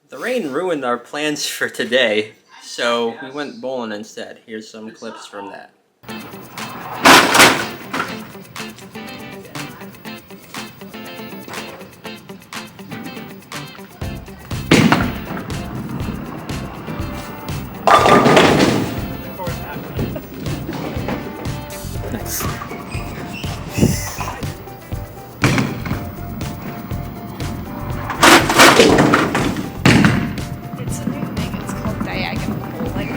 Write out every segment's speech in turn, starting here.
The rain ruined our plans for today, so we went bowling instead. Here's some clips from that. It's a new thing. It's called diagonal bowling.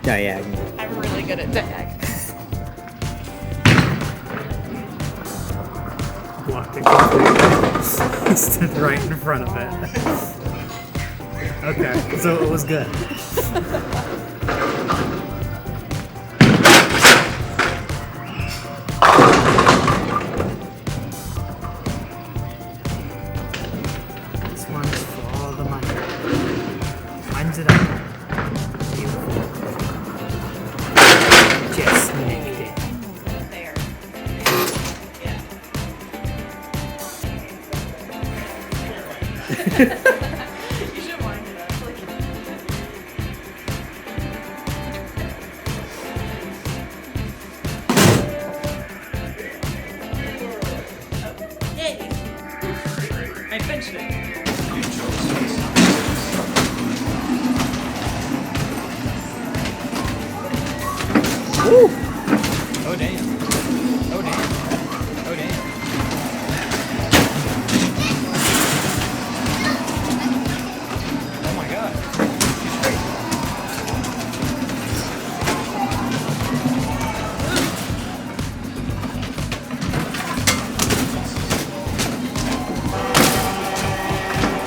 Diagonal. I'm really good at diagonal. Blocked it. Stood right in front of it. Okay, so it was good. This one's for all the money. Lines it up. Beautiful. Just nicked it. There. You should wind it up. Yay! I finished it. Oh damn. Oh damn. Oh damn. Oh my god. She's great.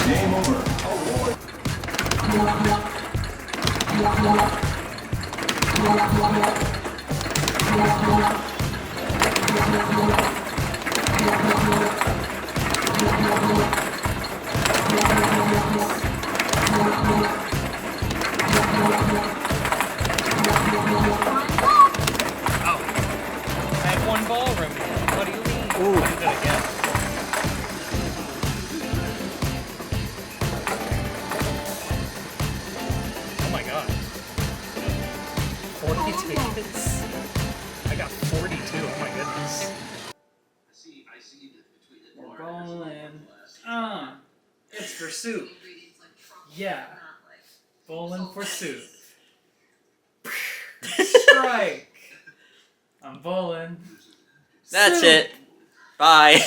Game over. I had one ball remaining. What do you mean? Ooh. What did I get? Oh my god. 42. I got 42. Oh my goodness. We're bowling. It's for soup. Yeah. Bowling for soup. Strike. I'm bowling. That's Soup. it. Bye.